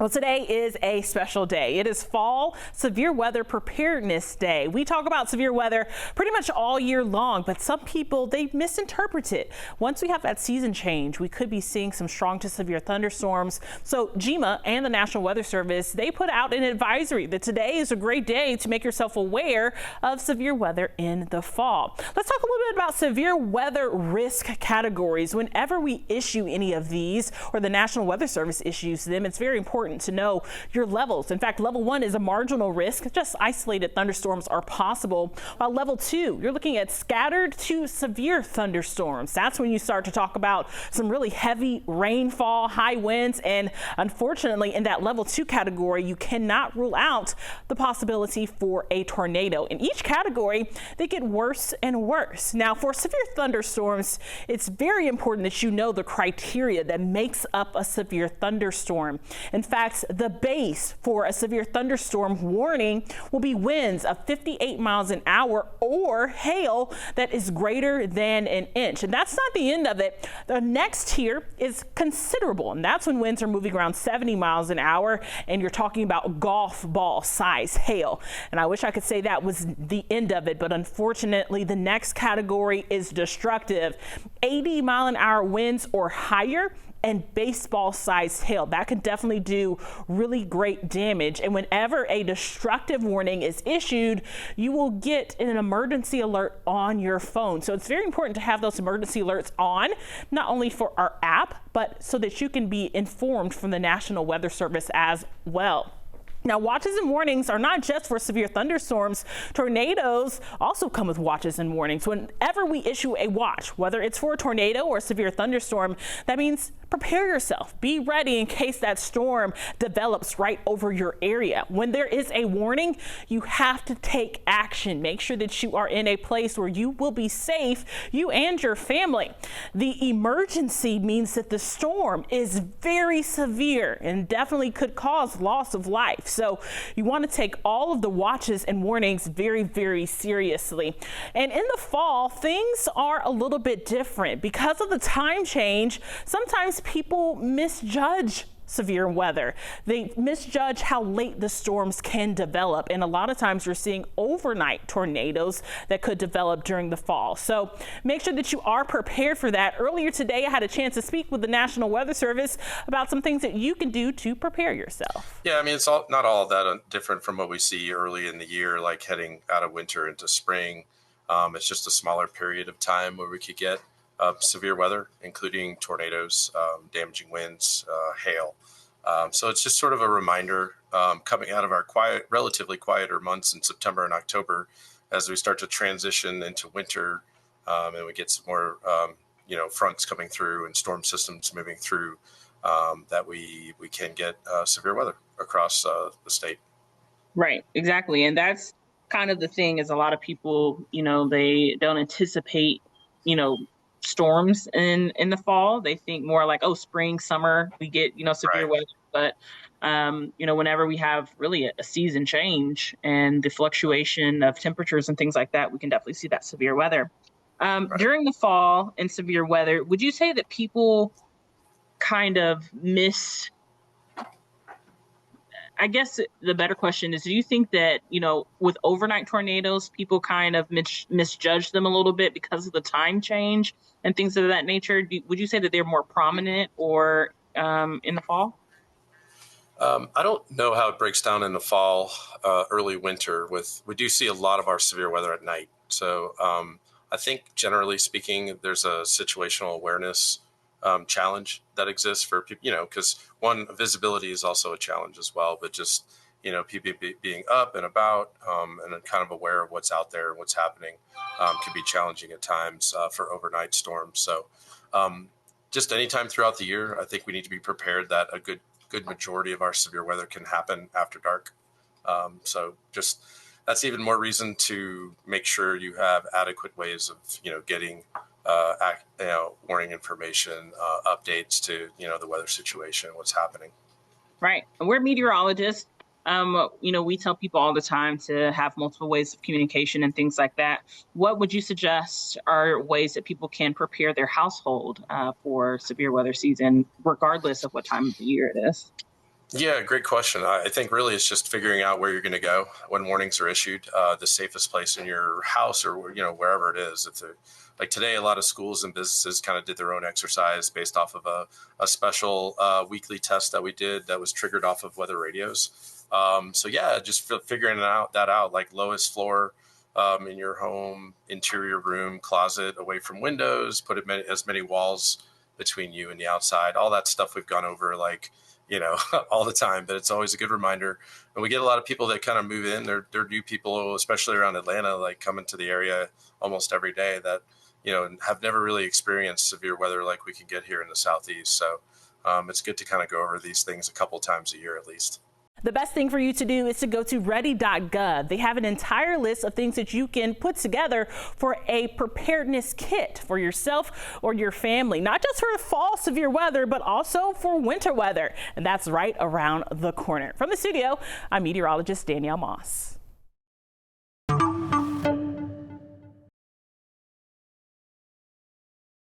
Well, today is a special day. It is Fall Severe Weather Preparedness Day. We talk about severe weather pretty much all year long, but some people, they misinterpret it. Once we have that season change, we could be seeing some strong to severe thunderstorms. So GEMA and the National Weather Service, they put out an advisory that today is a great day to make yourself aware of severe weather in the fall. Let's talk a little bit about severe weather risk categories. Whenever we issue any of these, or the National Weather Service issues them, it's very important to know your levels. In fact, level 1 is a marginal risk. Just isolated thunderstorms are possible. While level 2, you're looking at scattered to severe thunderstorms. That's when you start to talk about some really heavy rainfall, high winds, and unfortunately in that level 2 category, you cannot rule out the possibility for a tornado. In each category, they get worse and worse. Now, for severe thunderstorms, it's very important that you know the criteria that makes up a severe thunderstorm. In fact, the base for a severe thunderstorm warning will be winds of 58 miles an hour or hail that is greater than an inch. And that's not the end of it. The next tier is considerable, and that's when winds are moving around 70 miles an hour and you're talking about golf ball size hail. And I wish I could say that was the end of it, but unfortunately the next category is destructive. 80 mile an hour winds or higher and baseball sized hail. That can definitely do really great damage. And whenever a destructive warning is issued, you will get an emergency alert on your phone. So it's very important to have those emergency alerts on, not only for our app, but so that you can be informed from the National Weather Service as well. Now, watches and warnings are not just for severe thunderstorms. Tornadoes also come with watches and warnings. Whenever we issue a watch, whether it's for a tornado or a severe thunderstorm, that means prepare yourself. Be ready in case that storm develops right over your area. When there is a warning, you have to take action. Make sure that you are in a place where you will be safe, you and your family. The emergency means that the storm is very severe and definitely could cause loss of life. So you want to take all of the watches and warnings very, very seriously. And in the fall, things are a little bit different. Because of the time change, sometimes people misjudge severe weather. They misjudge how late the storms can develop. And a lot of times you're seeing overnight tornadoes that could develop during the fall. So make sure that you are prepared for that. Earlier today, I had a chance to speak with the National Weather Service about some things that you can do to prepare yourself. Yeah, I mean, not all that different from what we see early in the year, like heading out of winter into spring. It's just a smaller period of time where we could get severe weather, including tornadoes, damaging winds, hail. So it's just sort of a reminder coming out of our relatively quieter months in September and October as we start to transition into winter and we get some more, fronts coming through and storm systems moving through that we can get severe weather across the state. Right, exactly. And that's kind of the thing is a lot of people, they don't anticipate, storms in the fall. They think more like, oh, spring, summer, we get, severe weather. But, whenever we have really a season change and the fluctuation of temperatures and things like that, we can definitely see that severe weather. During the fall and severe weather, would you say that people kind of I guess the better question is, do you think that, with overnight tornadoes, people kind of misjudge them a little bit because of the time change and things of that nature? Would you say that they're more prominent or in the fall? I don't know how it breaks down in the fall, early winter. We do see a lot of our severe weather at night. So I think generally speaking, there's a situational awareness challenge that exists for people, because one, visibility is also a challenge as well, but just, people being up and about and kind of aware of what's out there and what's happening can be challenging at times for overnight storms. So just anytime throughout the year, I think we need to be prepared that a good majority of our severe weather can happen after dark. So just that's even more reason to make sure you have adequate ways of, getting warning information, updates to, the weather situation, what's happening. Right. And we're meteorologists. We tell people all the time to have multiple ways of communication and things like that. What would you suggest are ways that people can prepare their household for severe weather season, regardless of what time of the year it is? Yeah, great question. I think really it's just figuring out where you're going to go when warnings are issued, the safest place in your house or wherever it is. Like today, a lot of schools and businesses kind of did their own exercise based off of a special weekly test that we did that was triggered off of weather radios. So yeah, just figuring that out, like lowest floor in your home, interior room, closet, away from windows, put as many walls between you and the outside. All that stuff we've gone over, like all the time, but it's always a good reminder. And we get a lot of people that kind of move in. They're new people, especially around Atlanta, like coming to the area almost every day that, have never really experienced severe weather like we can get here in the Southeast. So it's good to kind of go over these things a couple times a year at least. The best thing for you to do is to go to ready.gov. They have an entire list of things that you can put together for a preparedness kit for yourself or your family, not just for fall severe weather, but also for winter weather. And that's right around the corner. From the studio, I'm meteorologist Danielle Moss.